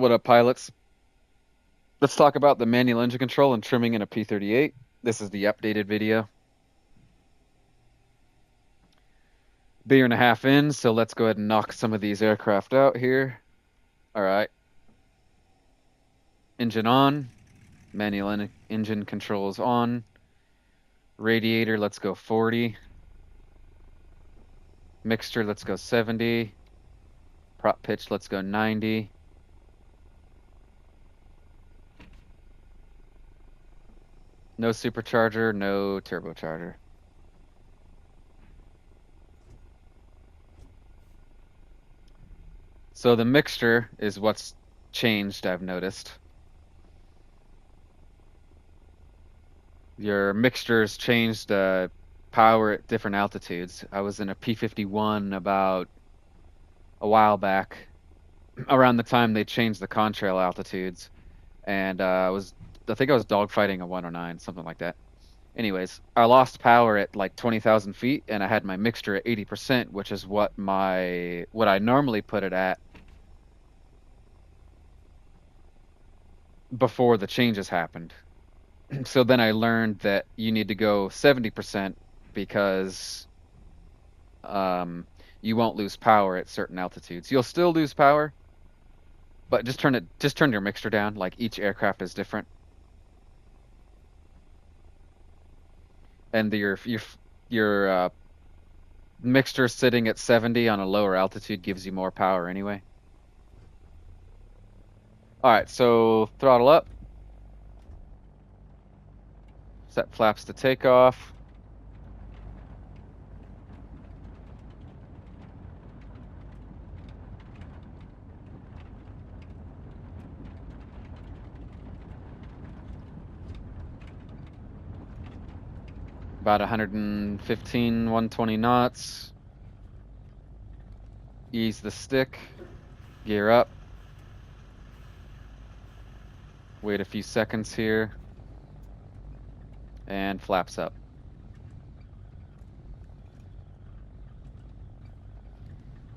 What up, pilots? Let's talk about the manual engine control and trimming in a P-38. This is the updated video. Beer and a half in, so let's go ahead and knock some of these aircraft out here. All right. Engine on. Manual engine controls on. Radiator, let's go 40. Mixture, let's go 70. Prop pitch, let's go 90. No supercharger, no turbocharger. So the mixture is what's changed, I've noticed. Your mixtures changed power at different altitudes. I was in a P-51 about a while back, around the time they changed the contrail altitudes, and I think I was dogfighting a 109, something like that. Anyways, I lost power at like 20,000 feet, and I had my mixture at 80%, which is what I normally put it at before the changes happened. So then I learned that you need to go 70% because you won't lose power at certain altitudes. You'll still lose power, but just turn your mixture down. Like each aircraft is different, and your mixture sitting at 70 on a lower altitude gives you more power anyway. All right, so throttle up. Set flaps to takeoff. About 115, 120 knots. Ease the stick. Gear up. Wait a few seconds here. And flaps up.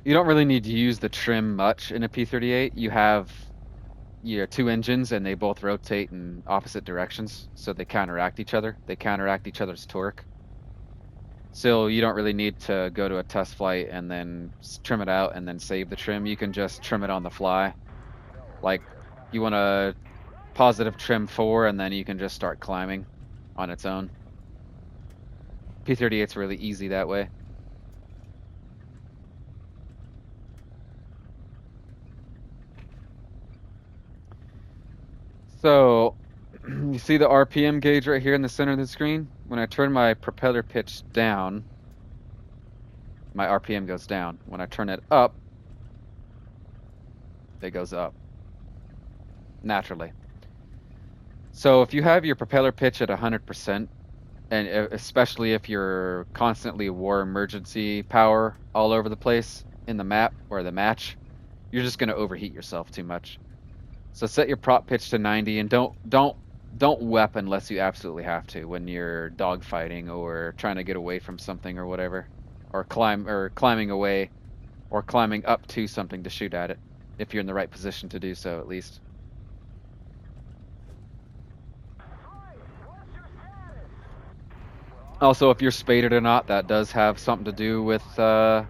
You don't really need to use the trim much in a P-38. You have your two engines and they both rotate in opposite directions, so they counteract each other. They counteract each other's torque. So you don't really need to go to a test flight and then trim it out and then save the trim. You can just trim it on the fly. Like you want to positive trim 4 and then you can just start climbing on its own. P-38's really easy that way. So, you see the RPM gauge right here in the center of the screen? When I turn my propeller pitch down, my RPM goes down. When I turn it up, it goes up. Naturally. So if you have your propeller pitch at 100%, and especially if you're constantly war emergency power all over the place in the map or the match, you're just going to overheat yourself too much. So set your prop pitch to 90 and don't wep unless you absolutely have to when you're dogfighting or trying to get away from something or whatever, or climbing away or climbing up to something to shoot at it if you're in the right position to do so, at least. Also, if you're spaded or not, that does have something to do with some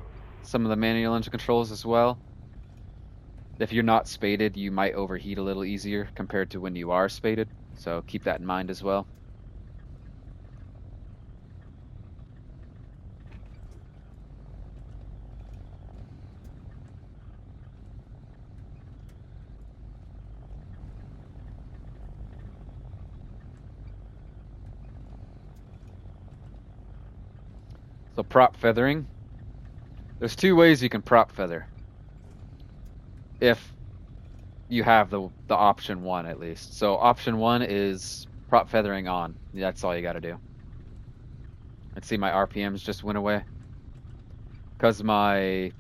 of the manual engine controls as well. If you're not spaded, you might overheat a little easier compared to when you are spaded, so keep that in mind as well. So prop feathering. There's two ways you can prop feather. If you have the option 1 at least. So option 1 is prop feathering on. That's all you got to do. Let's see, my RPMs just went away because my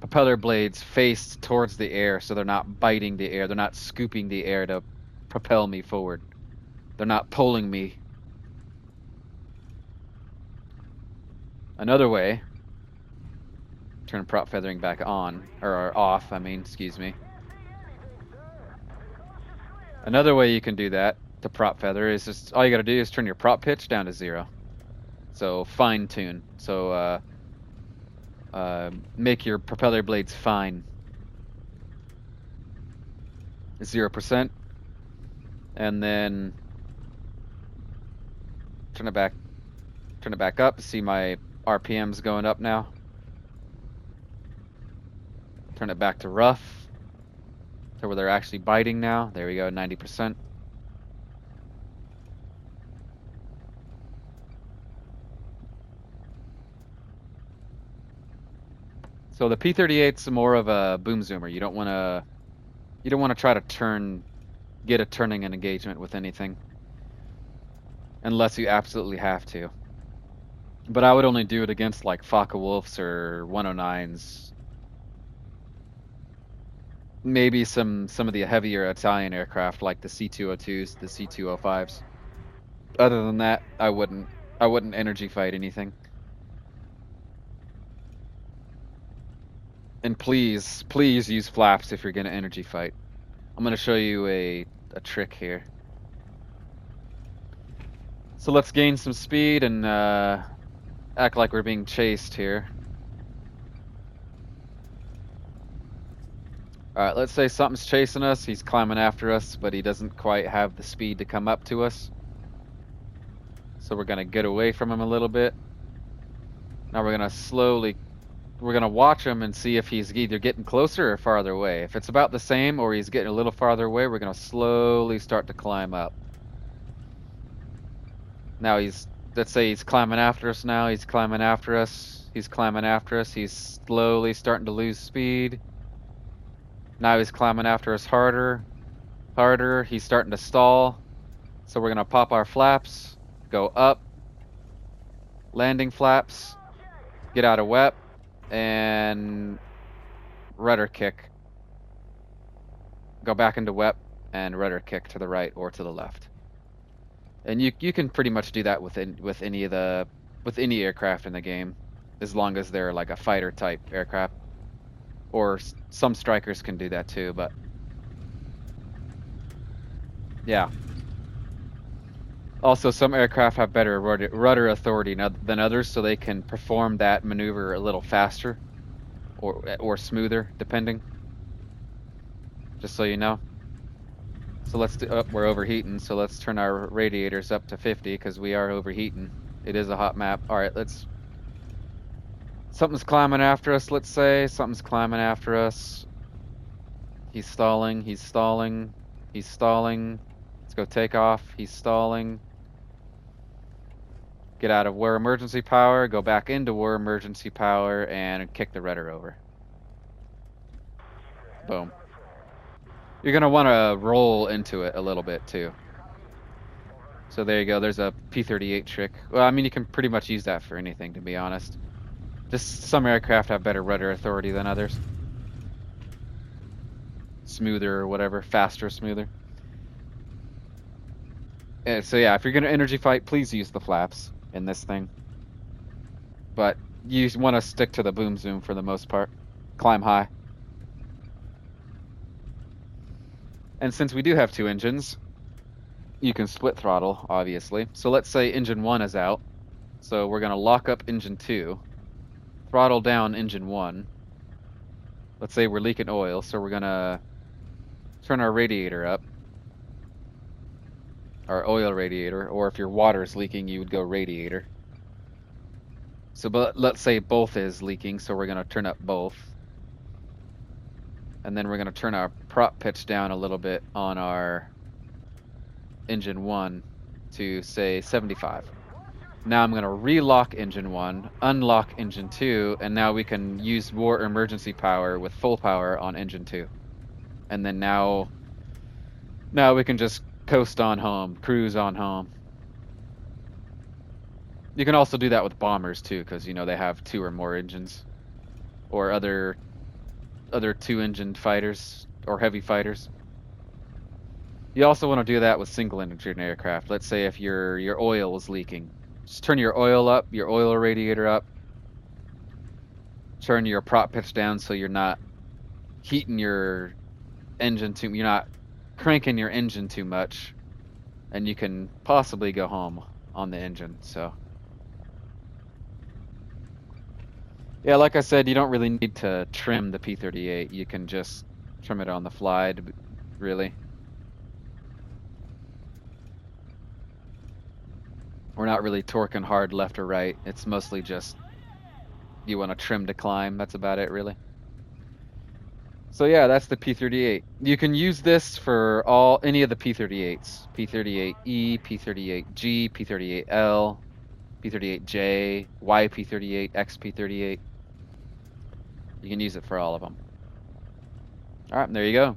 propeller blades face towards the air, so they're not biting the air. They're not scooping the air to propel me forward. They're not pulling me. Another way, turn prop feathering back on, or off, I mean, excuse me. Another way you can do that to prop feather is just all you gotta do is turn your prop pitch down to 0. So fine tune. So make your propeller blades fine. 0%. And then turn it back up. See my RPMs going up now. Turn it back to rough. To where they're actually biting now. There we go, 90%. So the P-38's more of a boom zoomer. You don't want to try to get a turning and engagement with anything unless you absolutely have to. But I would only do it against like Focke-Wulfs or 109s. Maybe some of the heavier Italian aircraft like the C-202s, the C-205s. Other than that, I wouldn't energy fight anything. And please use flaps if you're gonna energy fight. I'm gonna show you a trick here. So let's gain some speed and act like we're being chased here. Alright, let's say something's chasing us, he's climbing after us, but he doesn't quite have the speed to come up to us. So we're gonna get away from him a little bit. Now we're gonna watch him and see if he's either getting closer or farther away. If it's about the same or he's getting a little farther away, we're gonna slowly start to climb up. Now let's say he's climbing after us now, he's climbing after us, he's slowly starting to lose speed. Now he's climbing after us harder, he's starting to stall. So we're gonna pop our flaps, go up, landing flaps, get out of WEP, and rudder kick. Go back into WEP and rudder kick to the right or to the left. And you can pretty much do that with any aircraft in the game, as long as they're like a fighter type aircraft. Or some strikers can do that too, but yeah. Also, some aircraft have better rudder authority than others, so they can perform that maneuver a little faster or smoother, depending. Just so you know. So we're overheating, so let's turn our radiators up to 50 because we are overheating. It is a hot map. All right, something's climbing after us, let's say. Something's climbing after us. He's stalling. Let's go take off. He's stalling. Get out of war emergency power, go back into war emergency power, and kick the rudder over. Boom. You're going to want to roll into it a little bit, too. So there you go, there's a P-38 trick. Well, I mean, you can pretty much use that for anything, to be honest. Just some aircraft have better rudder authority than others. Smoother or whatever, faster, smoother. So yeah, if you're going to energy fight, please use the flaps in this thing. But you want to stick to the boom zoom for the most part. Climb high. And since we do have 2 engines, you can split throttle, obviously. So let's say engine 1 is out. So we're going to lock up engine 2. Throttle down engine 1. Let's say we're leaking oil, so we're going to turn our radiator up. Our oil radiator, or if your water is leaking, you would go radiator. So but let's say both is leaking, so we're going to turn up both. And then we're going to turn our prop pitch down a little bit on our engine 1 to, say, 75. Now I'm going to relock engine 1, unlock engine 2, and now we can use war emergency power with full power on engine 2. And then now we can just coast on home, cruise on home. You can also do that with bombers too, because you know they have 2 or more engines, or other 2-engine fighters or heavy fighters. You also want to do that with single-engine aircraft. Let's say if your oil is leaking, just turn your oil up, your oil radiator up. Turn your prop pitch down so you're not heating your engine too. You're not cranking your engine too much, and you can possibly go home on the engine. So yeah, like I said, you don't really need to trim the P-38. You can just trim it on the fly, really. We're not really torquing hard left or right. It's mostly just you want to trim to climb. That's about it, really. So yeah, that's the P-38. You can use this for any of the P-38s. P-38E, P-38G, P-38L, P-38J, YP-38, XP-38. You can use it for all of them. All right, there you go.